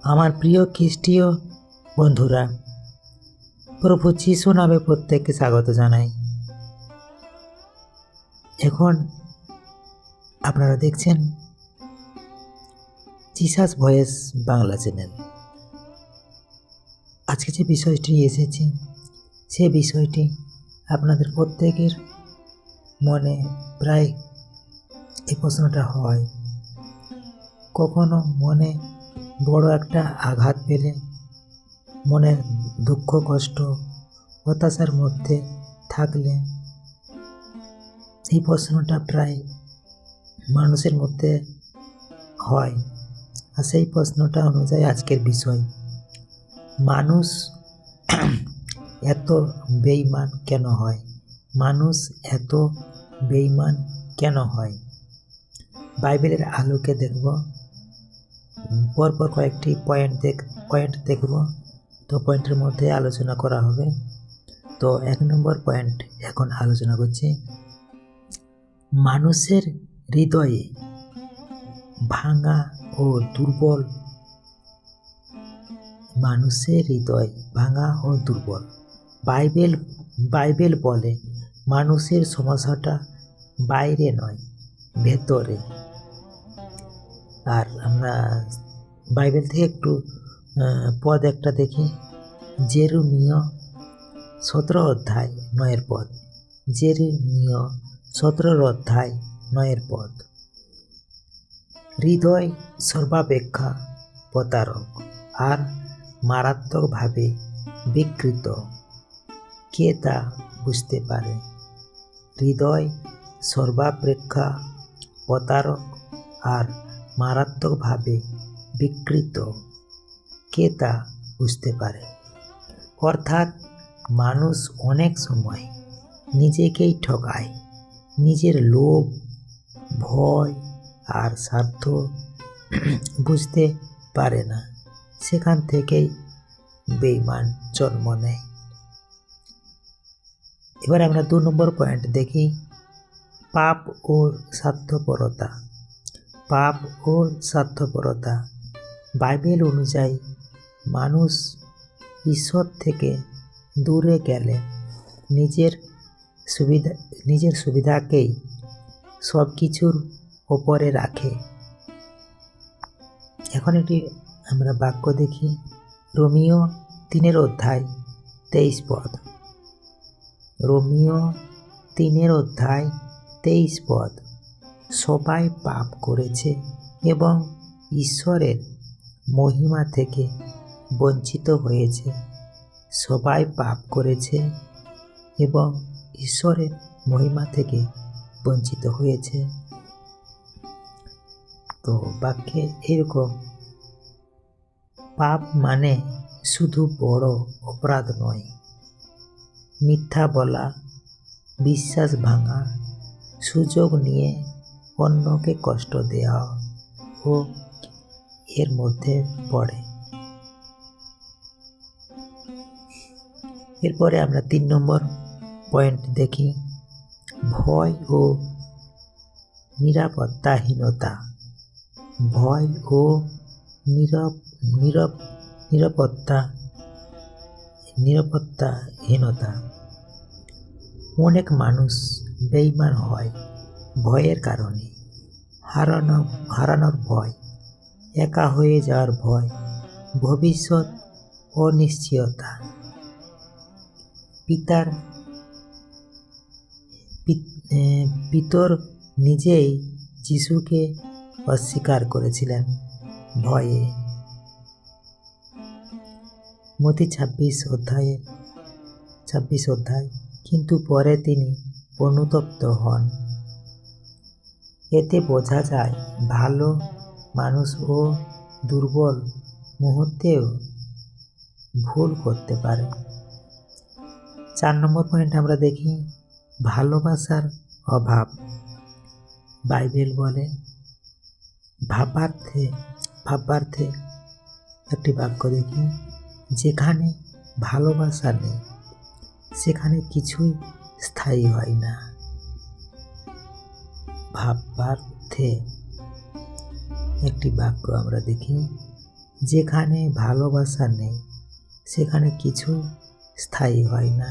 আমার প্রিয় খ্রিস্টীয় বন্ধুরা, প্রভু যিশু নামে প্রত্যেককে স্বাগত জানাই। এখন আপনারা দেখছেন জিসাস ভয়েস বাংলা চ্যানেল। আজকে যে বিষয়টি এসেছে সে বিষয়টি আপনাদের প্রত্যেকের মনে প্রায় এই প্রশ্নটা হয়, কখনো মনে বড় একটা আঘাত পেলে, মনের দুঃখ কষ্ট হতাশার মধ্যে থাকলে এই প্রশ্নটা প্রায় মানুষের মধ্যে হয়। আর সেই প্রশ্নটা অনুযায়ী আজকের বিষয়, মানুষ এত বেঈমান কেন হয়? মানুষ এত বেঈমান কেন হয়? বাইবেলের আলোকে দেখব, পরপর কয়েকটি পয়েন্ট দেখব। তো পয়েন্টের মধ্যে আলোচনা করা হবে। তো 1 নম্বর পয়েন্ট এখন আলোচনা করছি, মানুষের হৃদয়ে ভাঙা ও দুর্বল। মানুষের হৃদয় ভাঙা ও দুর্বল। বাইবেল বলে মানুষের সমস্যাটা বাইরে নয়, ভেতরে। আর আমরা বাইবেল থেকে একটু পদ একটা দেখি, জেরেমিয়া 17 অধ্যায় 9 পদ। জেরেমিয়া 17 অধ্যায় 9 পদ। হৃদয় সর্বাপেক্ষা প্রতারক আর মারাত্মকভাবে বিকৃত, কে তা বুঝতে পারে? হৃদয় সর্বাপেক্ষা প্রতারক আর মারাত্মকভাবে বিকৃত, কে তা বুঝতে পারে? অর্থাৎ মানুষ অনেক সময় নিজেকেই ঠকায়, নিজের লোভ, ভয় আর স্বার্থ বুঝতে পারে না, সেখান থেকেই বেঈমান জন্ম নেয়। এবার আমরা 2 নম্বর পয়েন্ট দেখি, পাপ ও স্বার্থপরতা। পাপ ও স্বার্থপরতা। বাইবেল অনুযায়ী মানুষ ঈশ্বর থেকে দূরে গেলে নিজের সুবিধাকেই সব কিছুর ওপরে রাখে। এখন একটি আমরা বাক্য দেখি, রোমিও 3 অধ্যায় 23 পদ। রোমিও 3 অধ্যায় 23 পদ। সবাই পাপ করেছে এবং ঈশ্বরের মহিমা থেকে বঞ্চিত হয়েছে। সবাই পাপ করেছে এবং ঈশ্বরের মহিমা থেকে বঞ্চিত হয়েছে। তো বাক্যে এরকম, পাপ মানে শুধু বড় অপরাধ নয়, মিথ্যা বলা, বিশ্বাস ভাঙা, সুযোগ নিয়ে অন্যকে কষ্ট দেওয়া ও এর মধ্যে পড়ে। এরপরে আমরা 3 নম্বর পয়েন্ট দেখি, ভয় ও নিরাপত্তাহীনতা। ভয় ও নিরাপত্তাহীনতা। অনেক মানুষ বেঈমান হয় ভয়ের কারণে। হারানোর ভয়, একা হয়ে যাওয়ার ভয়, ভবিষ্যৎ অনিশ্চয়তা। পিতর নিজেই যিশুকে অস্বীকার করেছিলেন ভয়ে। মতি 26 অধ্যায়। কিন্তু পরে তিনি অনুতপ্ত হন। এতে বোঝা যায় ভালো মানুষ ও দুর্বল মুহূর্তেও ভুল করতে পারে। 4 নম্বর পয়েন্ট আমরা দেখি, ভালোবাসার অভাব। বাইবেল বলে, ভাবার্থে একটি বাক্য দেখি, যেখানে ভালোবাসা নেই সেখানে কিছুই স্থায়ী হয় না। ভাবার্থে একটি বাক্য আমরা দেখি, যেখানে ভালোবাসা নেই সেখানে কিছুই স্থায়ী হয় না।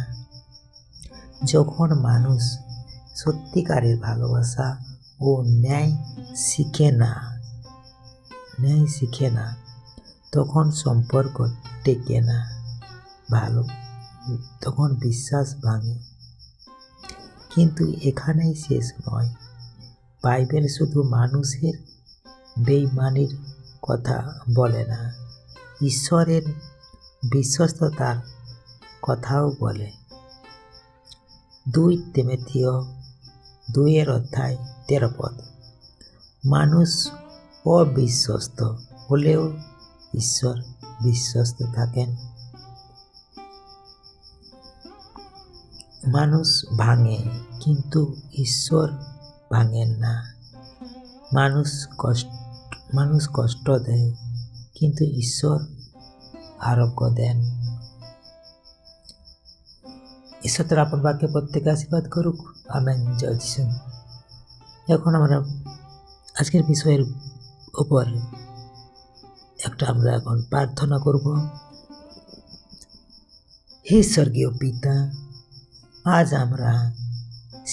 যখন মানুষ সত্যিকারের ভালোবাসা ও ন্যায় শিখে না তখন সম্পর্ক টেকে না, তখন বিশ্বাস ভাঙে। কিন্তু এখানেই শেষ নয়। বাইবেল শুধু মানুষের বেঈমানির কথা বলে না, ঈশ্বরের বিশ্বস্ততার কথাও বলে। 2 তিমোথেয় 2:13 মানুষ অবিশ্বস্ত হলেও ঈশ্বর বিশ্বস্ত থাকেন। মানুষ ভাঙে কিন্তু ঈশ্বর ভাঙেন না। মানুষ কষ্ট দেয় কিন্তু ঈশ্বর আরোগ্য দেন। ঈশ্বর তার আপন বাক্যে প্রত্যেকে আশীর্বাদ করুক। আমেন। জয় যিশু। এখন আমরা আজকের বিষয়ের উপর আমরা এখন প্রার্থনা করব। হে স্বর্গীয় পিতা, আজ আমরা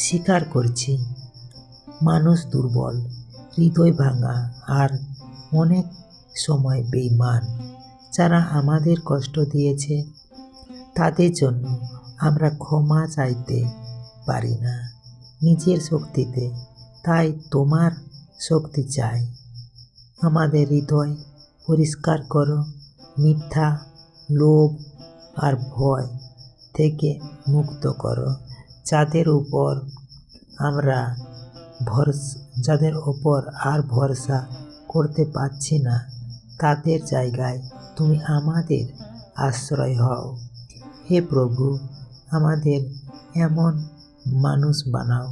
স্বীকার করছি মানুষ দুর্বল, হৃদয় ভাঙা আর অনেক সময় বেঈমান। যারা আমাদের কষ্ট দিয়েছে তাদের জন্য আমরা ক্ষমা চাইতে পারি না নিজের শক্তিতে, তাই তোমার শক্তি চাই। আমাদের হৃদয় পরিষ্কার করো, মিথ্যা, লোভ আর ভয় থেকে মুক্ত করো। যাদের উপর আর ভরসা করতে পারছি না তাদের জায়গায় তুমি আমাদের আশ্রয় হও। হে প্রভু, আমাদের এমন মানুষ বানাও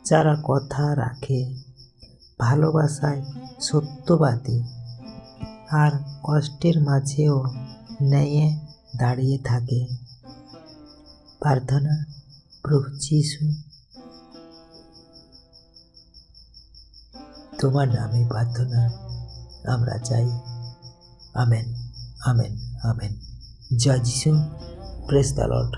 যারা কথা রাখে, ভালোবাসায় সত্যবাদী আর কষ্টের মাঝেও ন্যায়ে দাঁড়িয়ে থাকে। প্রার্থনা, প্রভু যিশু, তোমার নামে প্রার্থনা আমরা চাই। Amen, amen, amen. জয় যিশু। Praise the Lord.